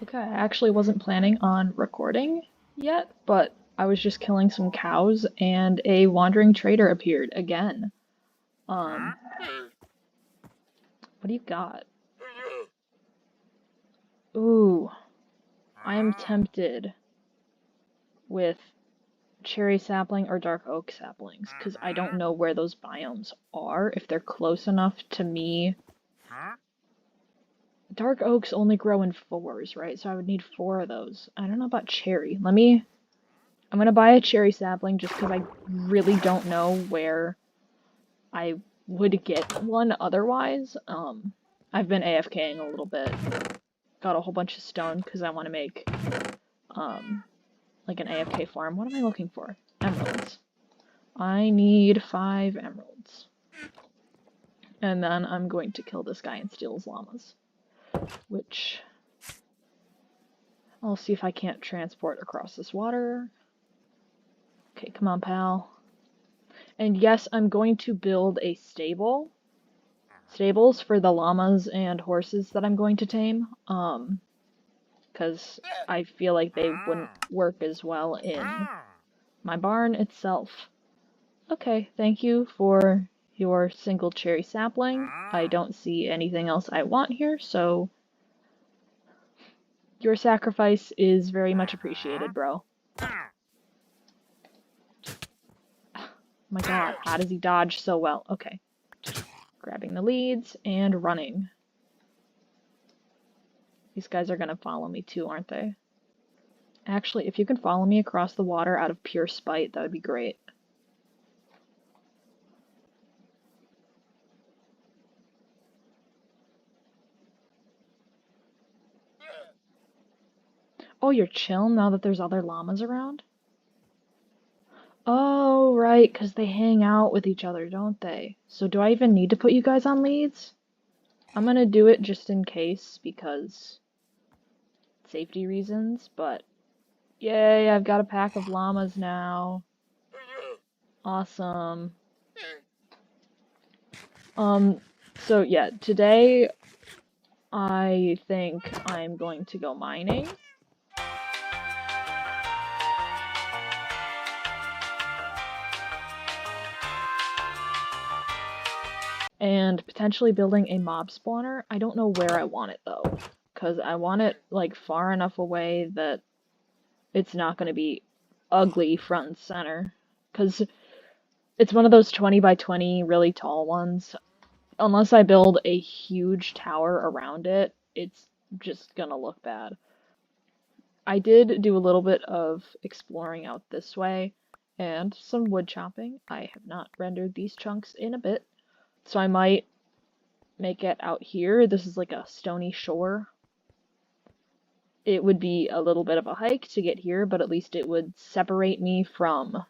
Okay, I actually wasn't planning on recording yet, but I was just killing some cows and a wandering trader appeared again. Um, what do you got? Ooh, I am tempted with cherry sapling or dark oak saplings because I don't know where those biomes are, if they're close enough to me. Dark oaks only grow in fours, right? So I would need four of those. I don't know about cherry. I'm gonna buy a cherry sapling just because I really don't know where I would get one otherwise. I've been AFKing a little bit. Got a whole bunch of stone because I want to make um like an AFK farm. What am I looking for? Emeralds. I need 5 emeralds. And then I'm going to kill this guy and steal his llamas. Which I'll see if I can't transport across this water. Okay, come on, pal. And yes, I'm going to build a stables for the llamas and horses that I'm going to tame. Because I feel like they wouldn't work as well in my barn itself. Okay, thank you for your single cherry sapling. I don't see anything else I want here, so your sacrifice is very much appreciated, bro. My god, how does he dodge so well? Okay. Grabbing the leads and running. These guys are gonna follow me too, aren't they? Actually, if you can follow me across the water out of pure spite, that would be great. Oh, you're chill now that there's other llamas around? Oh, right, because they hang out with each other, don't they? So do I even need to put you guys on leads? I'm gonna do it just in case, because safety reasons, but yay, I've got a pack of llamas now. Awesome. So yeah, today I think I'm going to go mining. And potentially building a mob spawner. I don't know where I want it though, because I want it like far enough away that it's not going to be ugly front and center. Because it's one of those 20 by 20 really tall ones. Unless I build a huge tower around it, it's just gonna look bad. I did do a little bit of exploring out this way and some wood chopping. I have not rendered these chunks in a bit, so I might make it out here. This is like a stony shore. It would be a little bit of a hike to get here, but at least it would separate me from,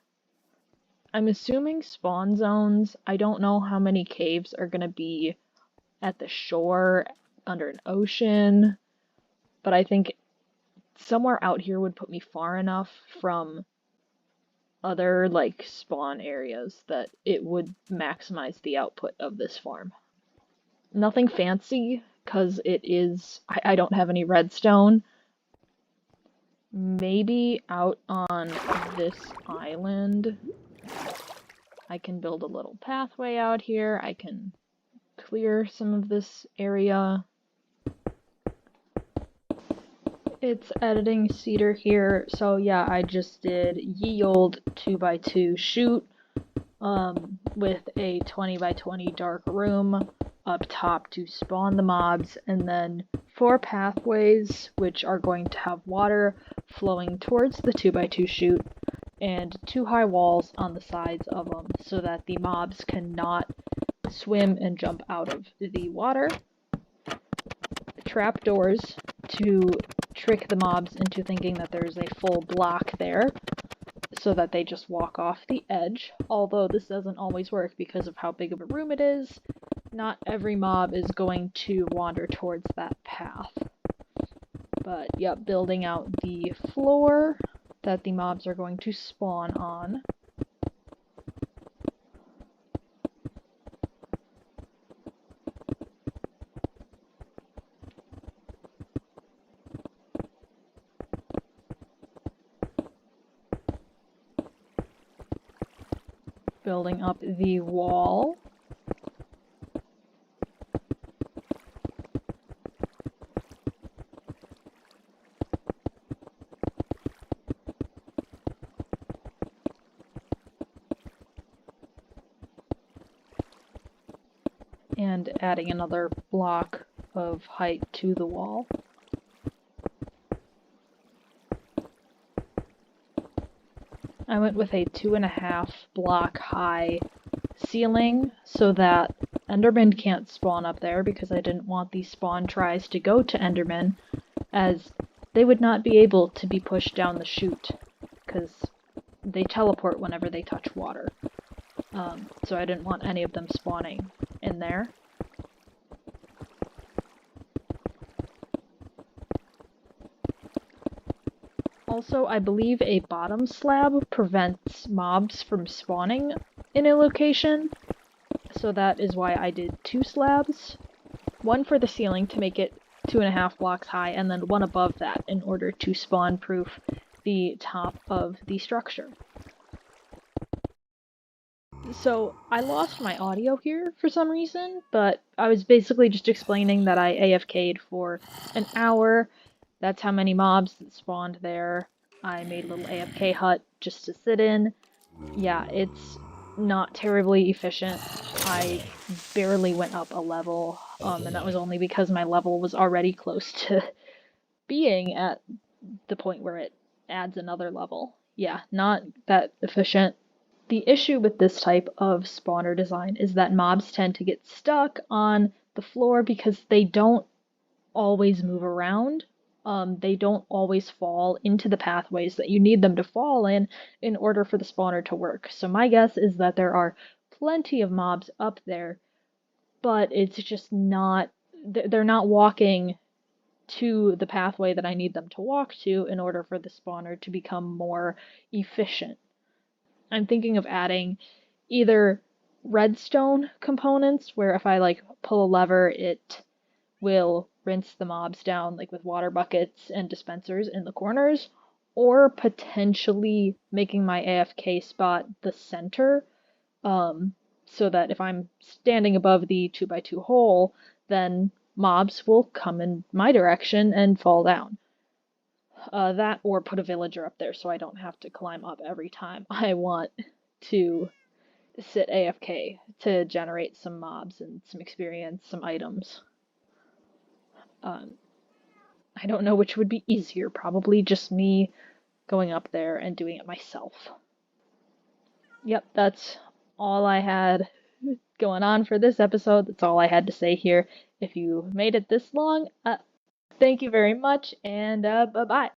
I'm assuming, spawn zones. I don't know how many caves are gonna be at the shore under an ocean, but I think somewhere out here would put me far enough from other like spawn areas that it would maximize the output of this farm. Nothing fancy, because it is, I don't have any redstone. Maybe out on this island, I can build a little pathway out here. I can clear some of this area. It's editing cedar here, so yeah, I just did ye old 2x2 shoot with a 20 by 20 dark room up top to spawn the mobs, and then 4 pathways which are going to have water flowing towards the 2x2 chute, and 2 high walls on the sides of them so that the mobs cannot swim and jump out of the water. Trapdoors to trick the mobs into thinking that there's a full block there, so that they just walk off the edge, although this doesn't always work because of how big of a room it is. Not every mob is going to wander towards that path. But yep, building out the floor that the mobs are going to spawn on. building up the wall. And adding another block of height to the wall. I went with a 2.5 block high ceiling so that Enderman can't spawn up there, because I didn't want these spawn tries to go to Enderman, as they would not be able to be pushed down the chute, because they teleport whenever they touch water. So I didn't want any of them spawning in there. Also, I believe a bottom slab prevents mobs from spawning in a location, so that is why I did 2 slabs. One for the ceiling to make it 2.5 blocks high, and then one above that in order to spawn-proof the top of the structure. So, I lost my audio here for some reason, but I was basically just explaining that I AFK'd for an hour. That's how many mobs that spawned there. I made a little AFK hut just to sit in. Yeah, it's not terribly efficient. I barely went up a level, and that was only because my level was already close to being at the point where it adds another level. Yeah, not that efficient. The issue with this type of spawner design is that mobs tend to get stuck on the floor because they don't always move around. They don't always fall into the pathways that you need them to fall in order for the spawner to work. So my guess is that there are plenty of mobs up there, but it's just not, they're not walking to the pathway that I need them to walk to in order for the spawner to become more efficient. I'm thinking of adding either redstone components, where if I like pull a lever, it will rinse the mobs down like with water buckets and dispensers in the corners, or potentially making my AFK spot the center, so that if I'm standing above the 2x2 hole, then mobs will come in my direction and fall down. That, or put a villager up there so I don't have to climb up every time I want to sit AFK to generate some mobs and some experience, some items. I don't know which would be easier, probably just me going up there and doing it myself. Yep, that's all I had going on for this episode. That's all I had to say here. If you made it this long, thank you very much, and bye-bye.